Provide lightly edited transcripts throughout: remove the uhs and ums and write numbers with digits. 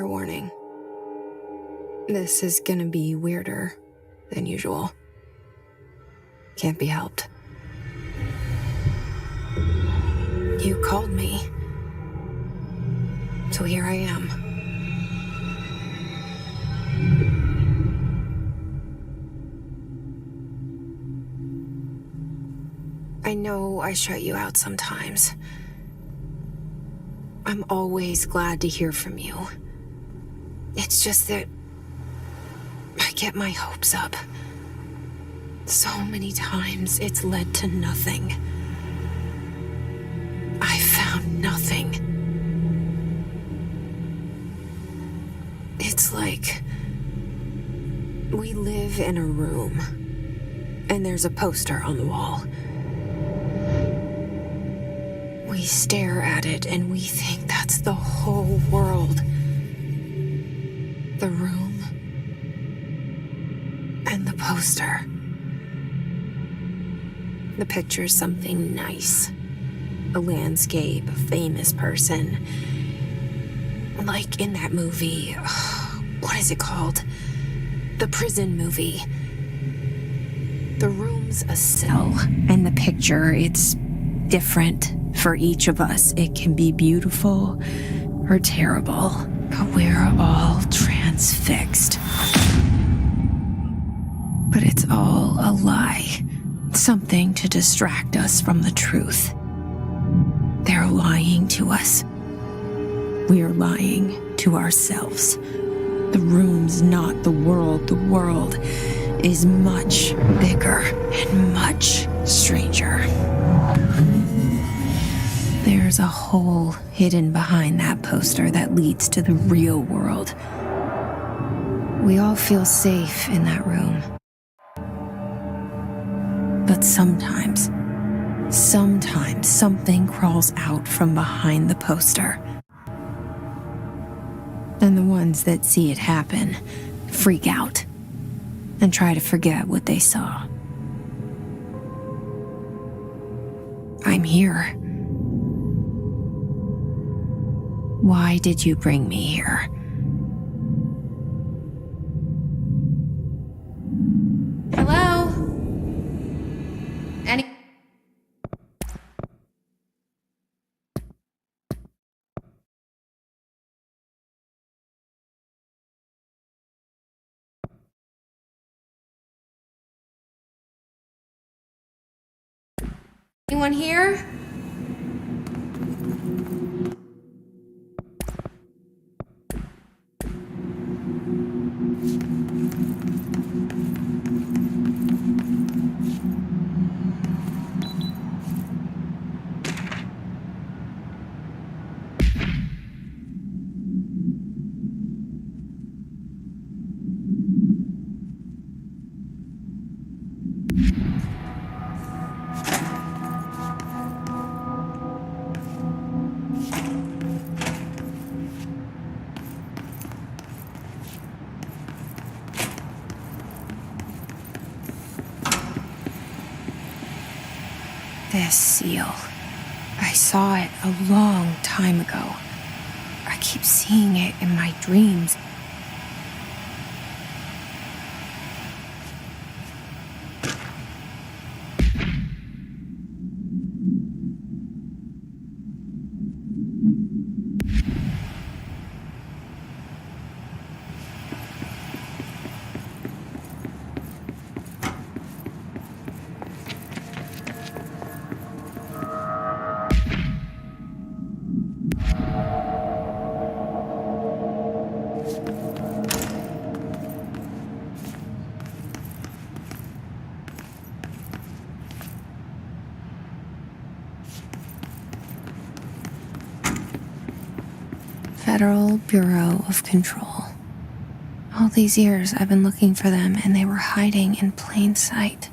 Fair warning. This is gonna be weirder than usual. Can't be helped. You called me. So here I am. I know I shut you out sometimes. I'm always glad to hear from you. It's just that I get my hopes up. So many times it's led to nothing. I found nothing. It's like we live in a room, and there's a poster on the wall. We stare at it and we think that's the whole world. The room and the poster. The picture's something nice. A landscape, a famous person. Like in that movie, what is it called? The prison movie. The room's a cell, and the picture, it's different for each of us. It can be beautiful or terrible, but we're all transfixed. But it's all a lie. Something to distract us from the truth. They're lying to us. We're lying to ourselves. The room's not the world. The world is much bigger and much stranger. There's a hole hidden behind that poster that leads to the real world. We all feel safe in that room. But sometimes something crawls out from behind the poster. And the ones that see it happen freak out and try to forget what they saw. I'm here. Why did you bring me here? Hello? Anyone here? This seal. I saw it a long time ago. I keep seeing it in my dreams. Federal Bureau of Control. All these years I've been looking for them, and they were hiding in plain sight.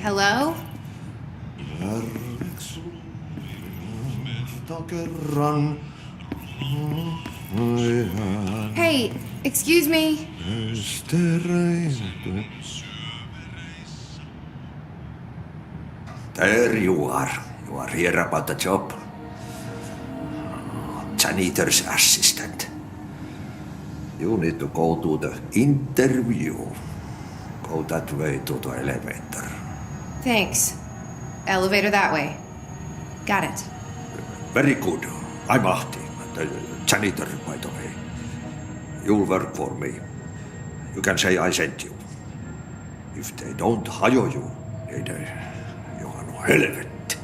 Hello? Hey, excuse me. There you are. You are here about the job. Janitor's assistant. You need to go to the interview. Go that way to the elevator. Thanks. Elevator that way. Got it. Very good. I'm Ahti, the janitor, by the way. You'll work for me. You can say I sent you. If they don't hire you, then you are no helvet.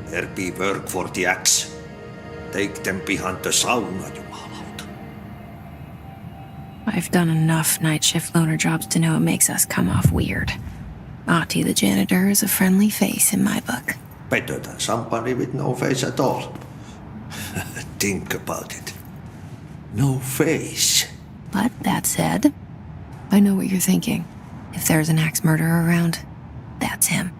There be work for the axe. Take them behind the sauna, jumalauta. I've done enough night shift loner jobs to know it makes us come off weird. Ahti the janitor is a friendly face in my book. Better than somebody with no face at all. Think about it. No face. But that said, I know what you're thinking. If there's an axe murderer around, that's him.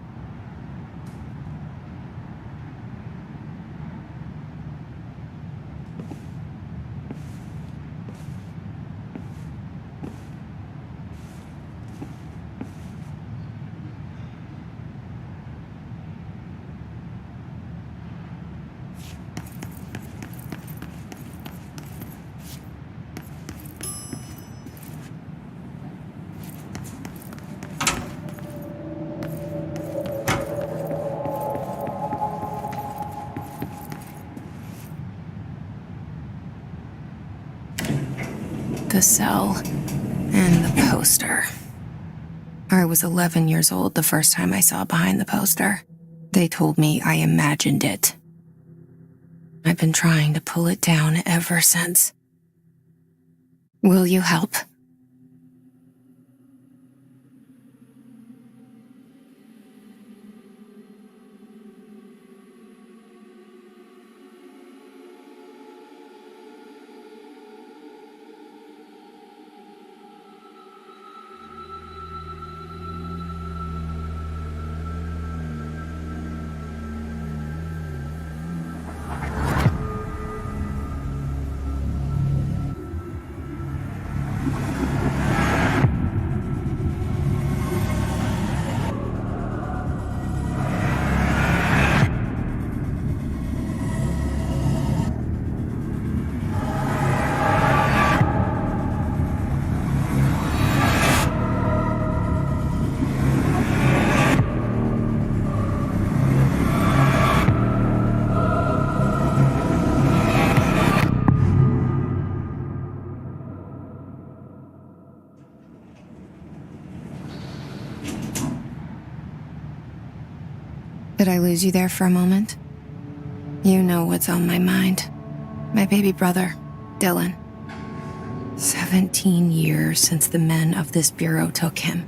The cell and the poster. I was 11 years old the first time I saw behind the poster. They told me I imagined it. I've been trying to pull it down ever since. Will you help? Did I lose you there for a moment? You know what's on my mind. My baby brother, Dylan. 17 years since the men of this bureau took him.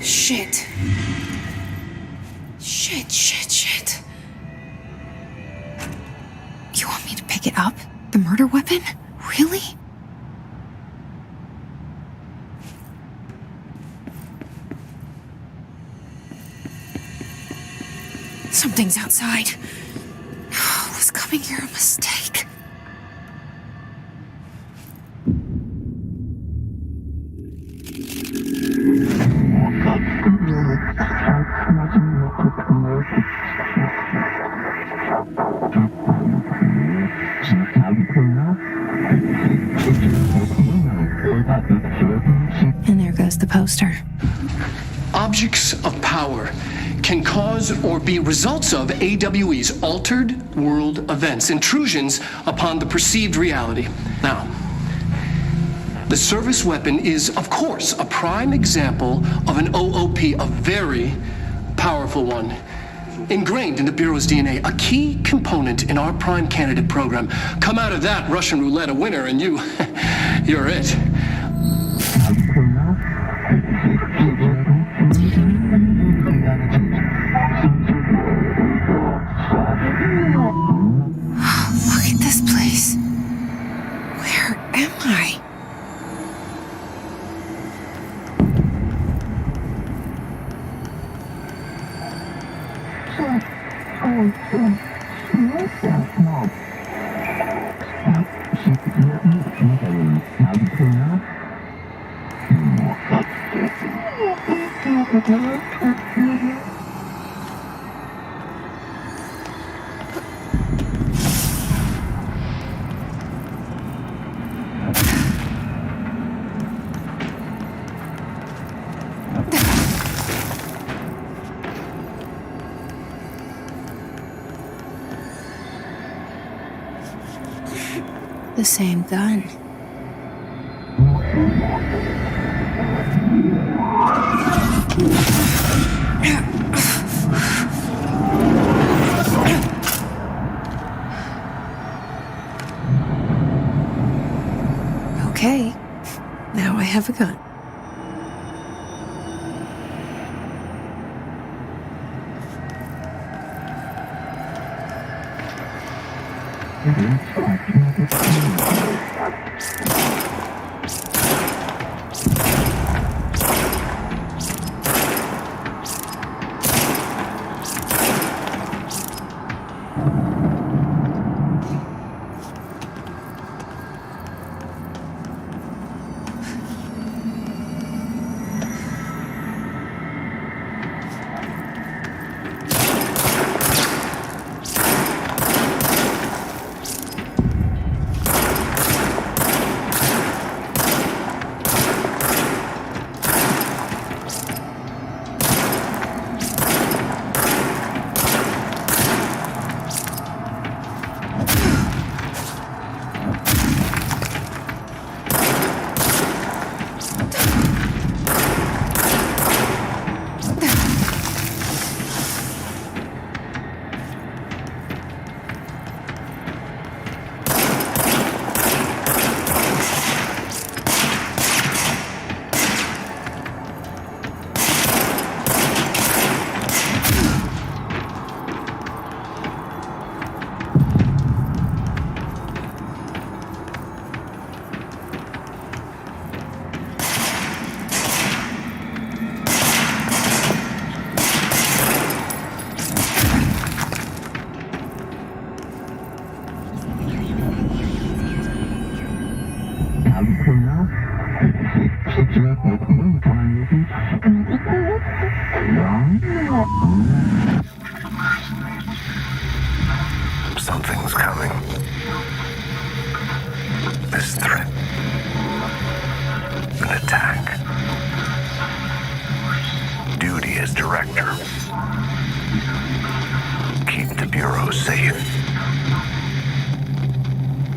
Shit. Shit. You want me to pick it up? The murder weapon? Really? Something's outside. Was coming here a mistake? poster. Objects of power can cause or be results of AWE's altered world events, intrusions upon the perceived reality. Now, the service weapon is, of course, a prime example of an OOP, a very powerful one, ingrained in the Bureau's DNA, a key component in our prime candidate program. Come out of that Russian roulette a winner and you're it. Look at this place. Where am I? The same gun. Okay, now I have a gun. Something's coming. This threat. An attack. Duty as director. Keep the Bureau safe.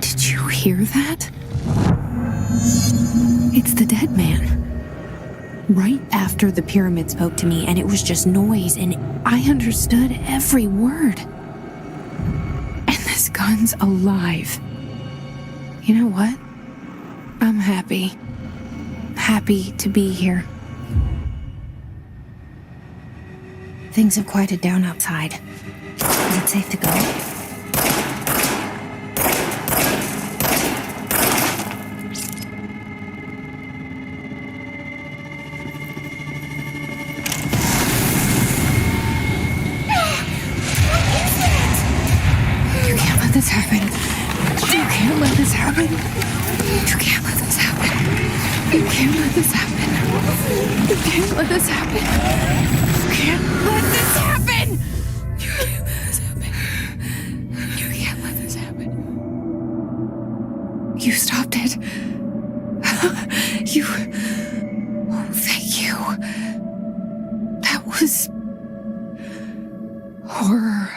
Did you hear that? It's the dead man. Right after the pyramid spoke to me, and it was just noise, and I understood every word. And this gun's alive. You know what? I'm happy. Happy to be here. Things have quieted down outside. Is it safe to go? This happen. You can't let this happen. You can't let this happen. You can't let this happen. You can't let this happen. You can't let this happen. You can't let this happen. You can't let this happen. You stopped it. You. Oh, thank was horror.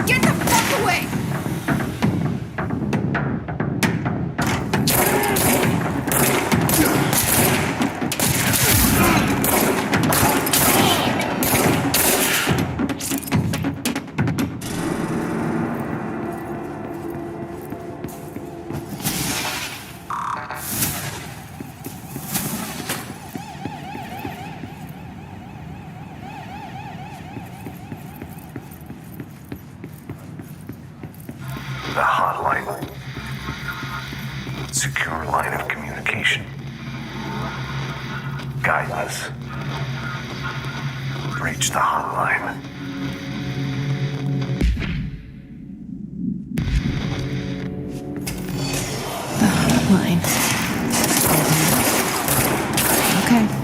Get the fuck away! The hotline. Secure line of communication. Guide us. Reach the hotline. Line. Okay.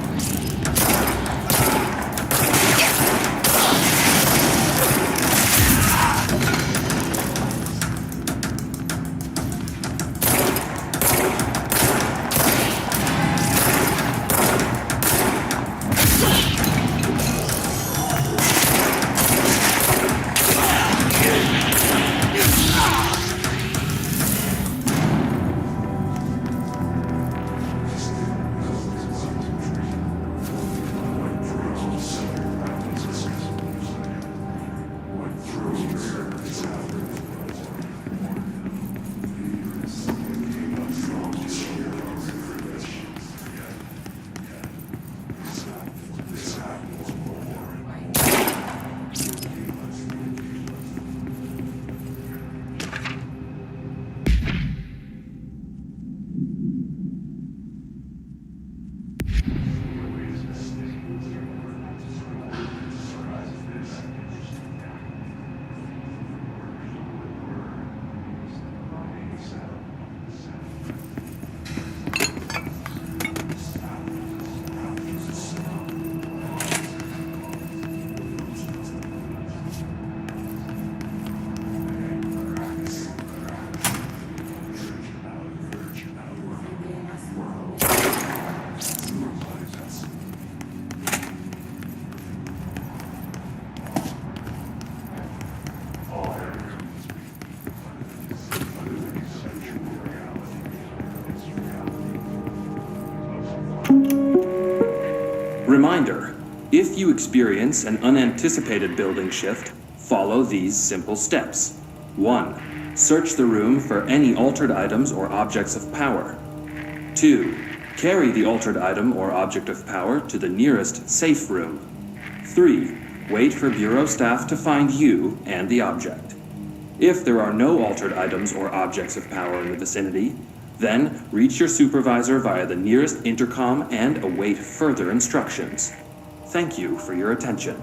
Reminder, if you experience an unanticipated building shift, follow these simple steps. 1. Search the room for any altered items or objects of power. 2. Carry the altered item or object of power to the nearest safe room. 3. Wait for Bureau staff to find you and the object. If there are no altered items or objects of power in the vicinity, then reach your supervisor via the nearest intercom and await further instructions. Thank you for your attention.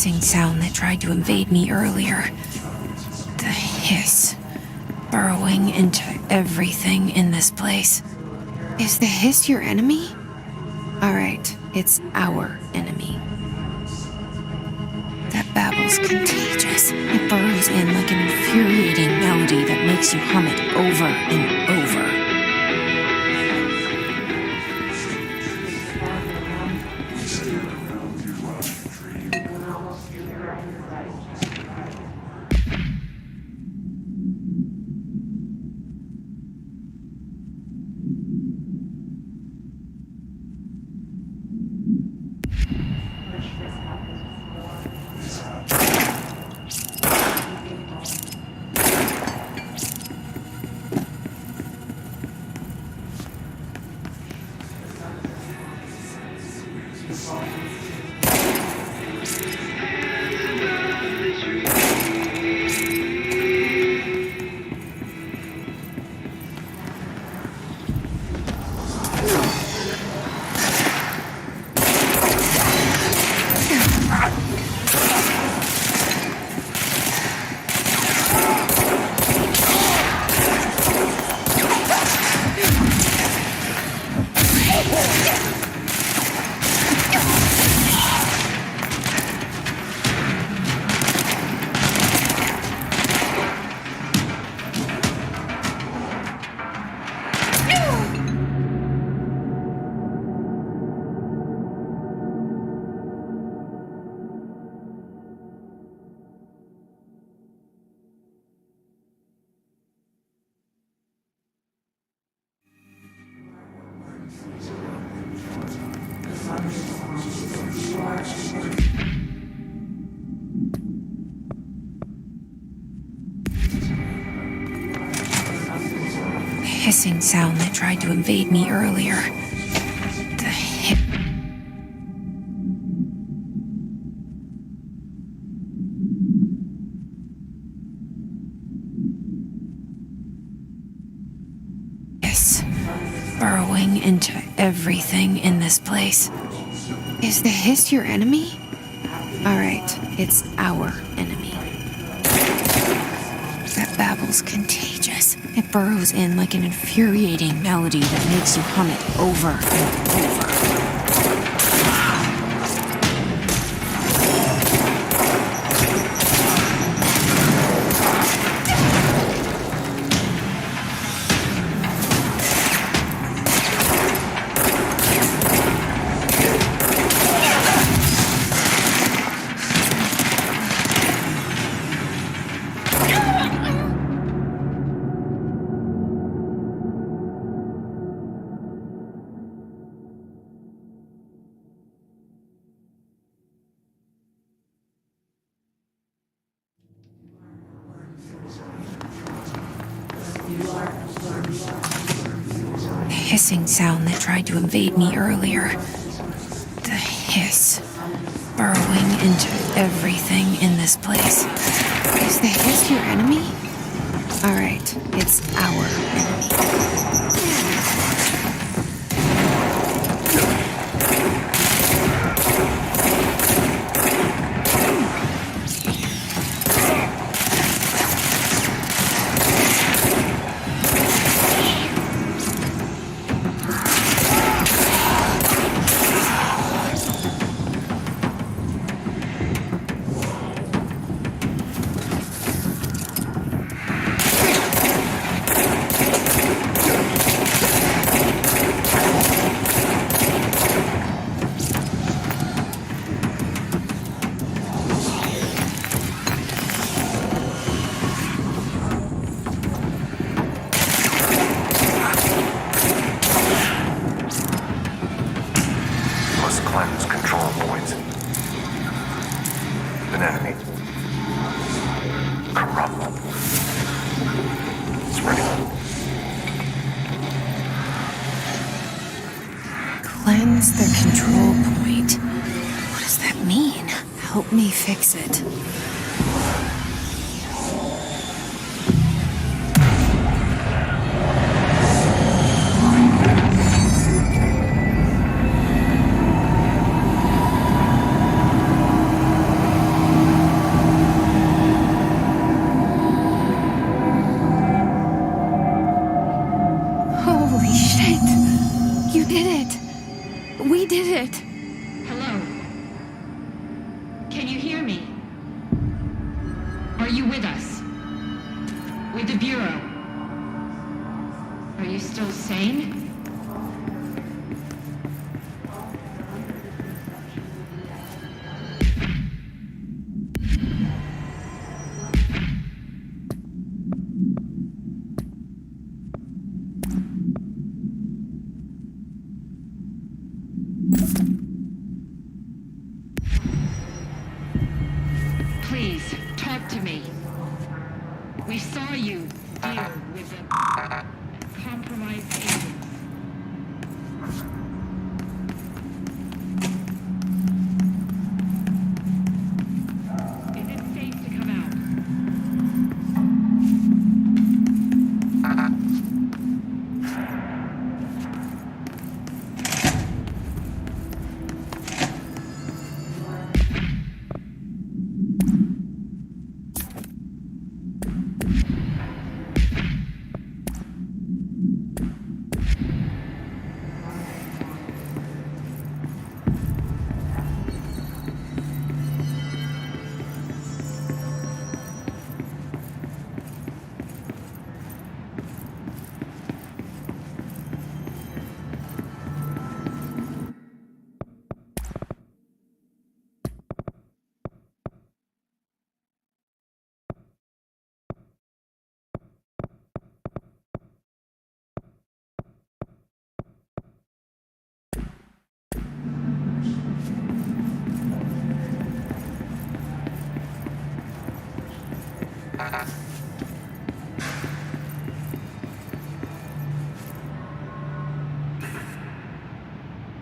hissing sound that tried to invade me earlier. The hiss, burrowing into everything in this place. Is the hiss your enemy? Alright, it's our enemy. That babble's contagious. It burrows in like an infuriating melody that makes you hum it over and over. Hissing sound that tried to invade me earlier. The hit. Hiss, burrowing into everything in this place. Is the hiss your enemy? Alright, it's our enemy. That babble's contagious. It burrows in like an infuriating melody that makes you hum it over and over. Hissing sound that tried to invade me earlier. The hiss, burrowing into everything in this place. Is the hiss your enemy? Alright, it's our enemy. Cleanse control points. An enemy. Corrupt. It's ready. Cleanse the control point. What does that mean? Help me fix it. it. Hello? Can you hear me? Are you with us? With the Bureau? Are you still sane? Please, talk to me. We saw you deal with a compromised agent. Is it safe to come out?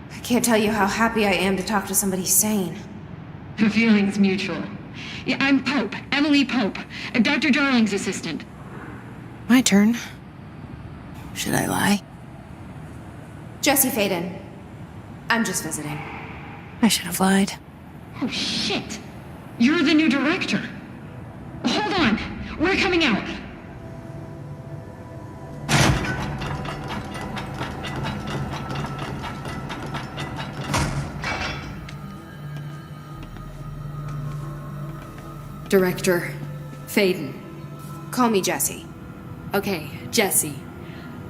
I can't tell you how happy I am to talk to somebody sane. The feeling's mutual. Yeah, I'm Pope, Emily Pope, Dr. Darling's assistant. My turn. Should I lie? Jesse Faden. I'm just visiting. I should have lied. Oh, shit. You're the new director. Hold on. We're coming out. Director Faden. Call me Jesse. Okay, Jesse.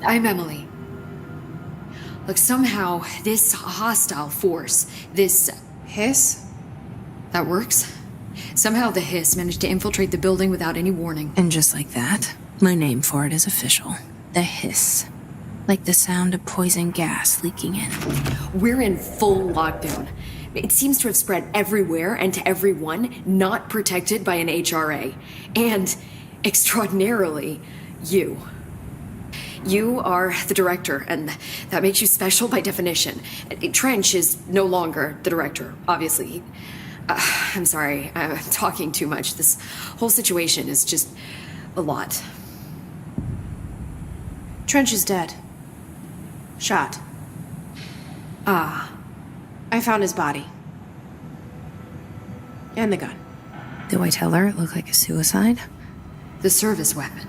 I'm Emily. Look, somehow this hostile force, this... Hiss? That works? Somehow the Hiss managed to infiltrate the building without any warning. And just like that, my name for it is official. The hiss. Like the sound of poison gas leaking in. We're in full lockdown. It seems to have spread everywhere and to everyone not protected by an HRA. And, extraordinarily, you. You are the director, and that makes you special by definition. Trench is no longer the director, obviously. I'm sorry, I'm talking too much. This whole situation is just a lot. Trench is dead. Shot. Ah. I found his body. And the gun. Do I tell her it looked like a suicide? The service weapon.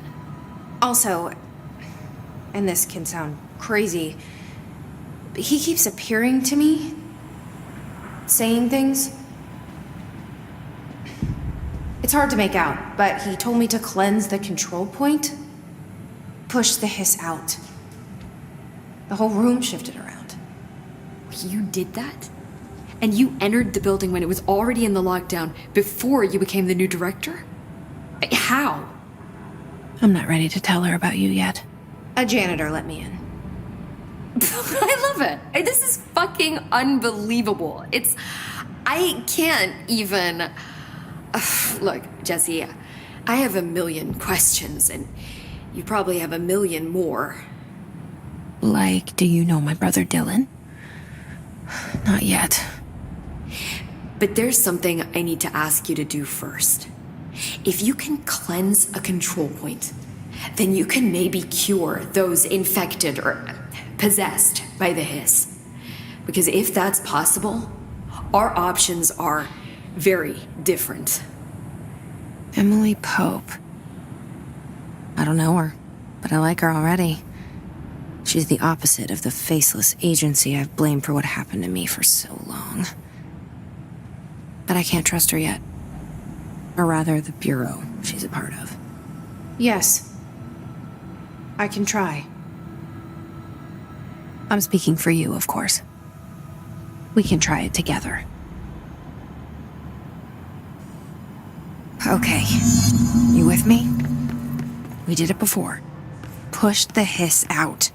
Also, and this can sound crazy, but he keeps appearing to me, saying things. It's hard to make out, but he told me to cleanse the control point, push the hiss out. The whole room shifted around. You did that? And you entered the building when it was already in the lockdown before you became the new director? How? I'm not ready to tell her about you yet. A janitor let me in. I love it. This is fucking unbelievable. I can't even... Look, Jesse, I have a million questions, and you probably have a million more. Like, do you know my brother Dylan? Not yet. But there's something I need to ask you to do first. If you can cleanse a control point, then you can maybe cure those infected or possessed by the hiss. Because if that's possible, our options are very different. Emily Pope. I don't know her, but I like her already. She She's the opposite of the faceless agency I've blamed for what happened to me for so long. But I can't trust her yet. Or rather, the Bureau she's a part of. Yes. I can try. I'm speaking for you, of course. We can try it together. Okay. You with me? We did it before. Push the hiss out.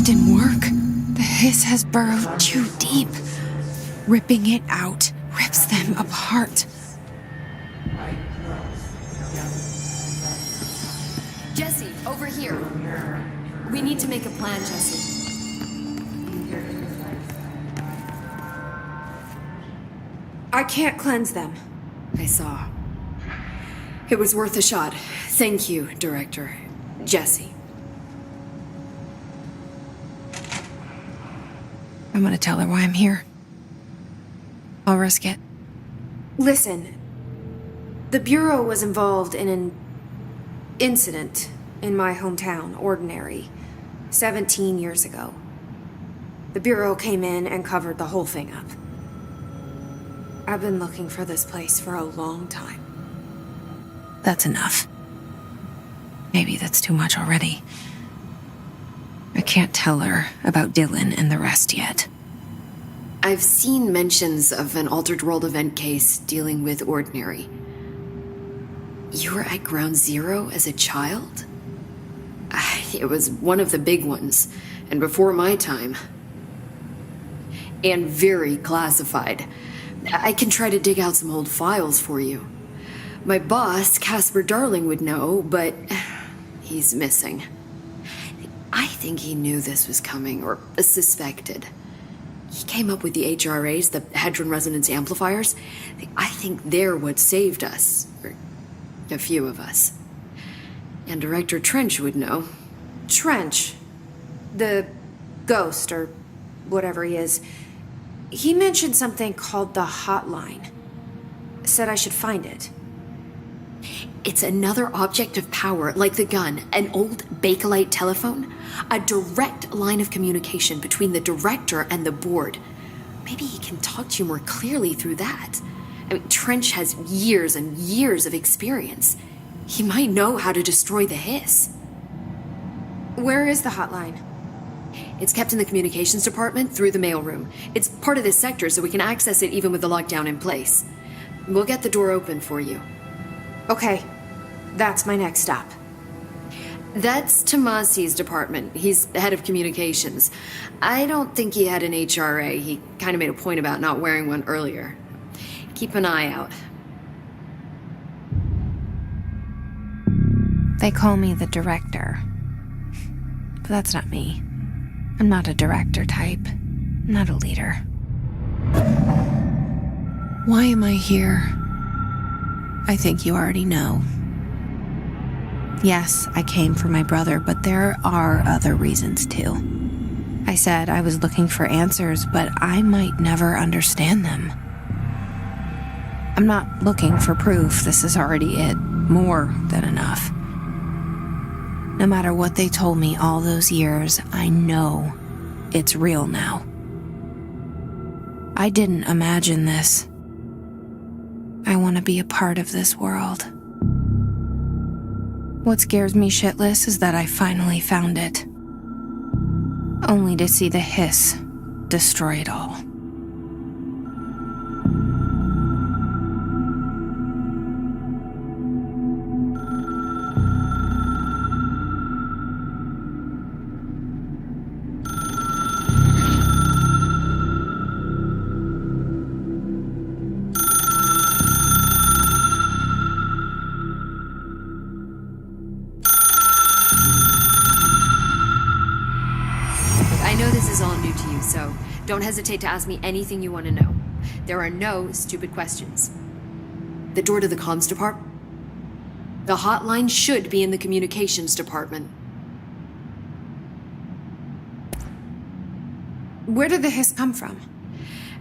It didn't work. The hiss has burrowed too deep. Ripping it out rips them apart. Jesse, over here. We need to make a plan, Jesse. I can't cleanse them. I saw. It was worth a shot. Thank you, Director. Jesse. I'm gonna tell her why I'm here. I'll risk it. Listen, the Bureau was involved in an incident in my hometown, Ordinary, 17 years ago. The Bureau came in and covered the whole thing up. I've been looking for this place for a long time. That's enough. Maybe that's too much already. I can't tell her about Dylan and the rest yet. I've seen mentions of an Altered World event case dealing with Ordinary. You were at Ground Zero as a child? It was one of the big ones, and before my time. And very classified. I can try to dig out some old files for you. My boss, Casper Darling, would know, but he's missing. I think he knew this was coming, or suspected. He came up with the HRAs, the Hadron Resonance Amplifiers. I think they're what saved us, or a few of us. And Director Trench would know. Trench, the ghost, or whatever he is, he mentioned something called the hotline. Said I should find it. It's another object of power, like the gun, an old Bakelite telephone, a direct line of communication between the director and the board. Maybe he can talk to you more clearly through that. I mean, Trench has years and years of experience. He might know how to destroy the Hiss. Where is the hotline? It's kept in the communications department through the mailroom. It's part of this sector, so we can access it even with the lockdown in place. We'll get the door open for you. Okay, that's my next stop. That's Tomasi's department. He's the head of communications. I don't think he had an HRA. He kind of made a point about not wearing one earlier. Keep an eye out. They call me the director. But that's not me. I'm not a director type. I'm not a leader. Why am I here? I think you already know. Yes, I came for my brother, but there are other reasons too. I said I was looking for answers, but I might never understand them. I'm not looking for proof. This is already it. More than enough. No matter what they told me all those years, I know it's real now. I didn't imagine this. I want to be a part of this world. What scares me shitless is that I finally found it. Only to see the Hiss destroy it all. I know this is all new to you, so don't hesitate to ask me anything you want to know. There are no stupid questions. The door to the comms department? The hotline should be in the communications department. Where did the Hiss come from?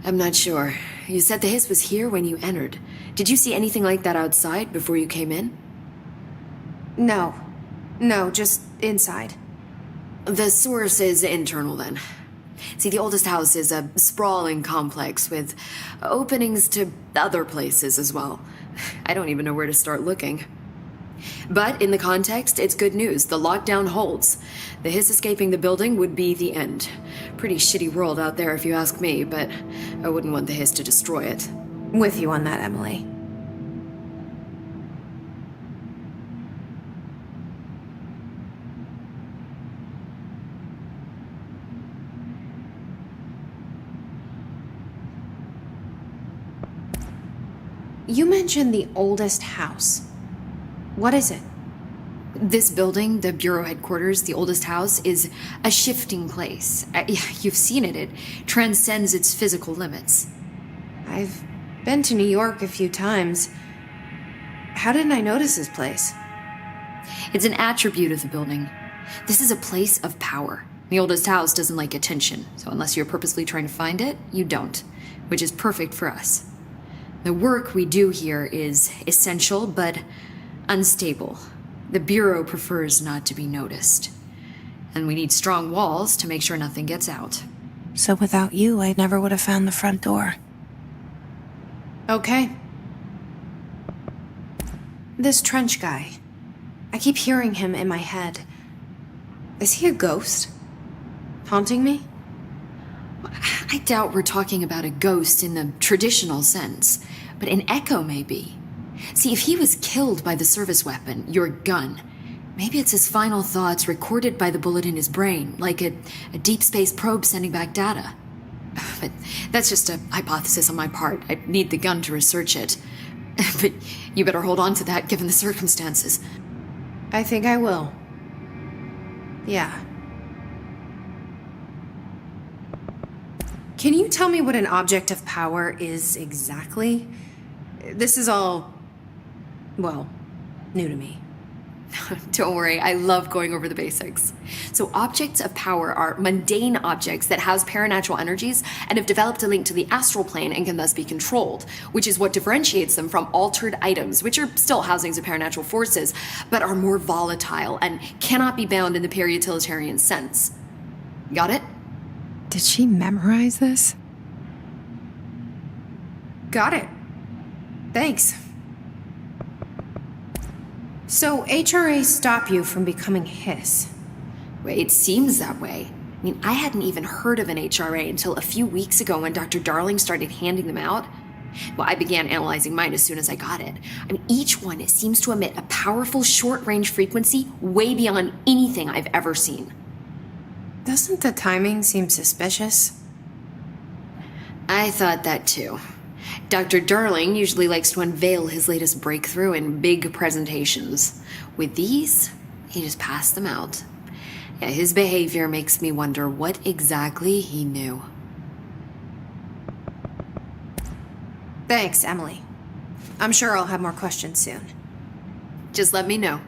I'm not sure. You said the Hiss was here when you entered. Did you see anything like that outside before you came in? No, just inside. The source is internal, then. See, the oldest house is a sprawling complex with openings to other places as well. I don't even know where to start looking. But in the context, it's good news. The lockdown holds. The Hiss escaping the building would be the end. Pretty shitty world out there if you ask me, but I wouldn't want the Hiss to destroy it. With you on that, Emily. You mentioned the oldest house. What is it? This building, the Bureau headquarters, the oldest house, is a shifting place. You've seen it. It transcends its physical limits. I've been to New York a few times. How didn't I notice this place? It's an attribute of the building. This is a place of power. The oldest house doesn't like attention, so unless you're purposely trying to find it, you don't, which is perfect for us. The work we do here is essential, but unstable. The Bureau prefers not to be noticed. And we need strong walls to make sure nothing gets out. So without you, I never would have found the front door. Okay. This Trench guy. I keep hearing him in my head. Is he a ghost? Haunting me? I doubt we're talking about a ghost in the traditional sense, but an echo maybe. See, if he was killed by the service weapon, your gun, maybe it's his final thoughts recorded by the bullet in his brain, like a deep space probe sending back data. But that's just a hypothesis on my part. I need the gun to research it. But you better hold on to that given the circumstances. I think I will. Yeah. Can you tell me what an object of power is exactly? This is all, well, new to me. Don't worry, I love going over the basics. So, objects of power are mundane objects that house paranatural energies and have developed a link to the astral plane and can thus be controlled, which is what differentiates them from altered items, which are still housings of paranatural forces, but are more volatile and cannot be bound in the peri-utilitarian sense. Got it? Did she memorize this? Got it. Thanks. So, HRA stop you from becoming Hiss? Well, it seems that way. I mean, I hadn't even heard of an HRA until a few weeks ago when Dr. Darling started handing them out. Well, I began analyzing mine as soon as I got it. I mean, each one seems to emit a powerful short-range frequency way beyond anything I've ever seen. Doesn't the timing seem suspicious? I thought that too. Dr. Darling usually likes to unveil his latest breakthrough in big presentations. With these, he just passed them out. Yeah, his behavior makes me wonder what exactly he knew. Thanks, Emily. I'm sure I'll have more questions soon. Just let me know.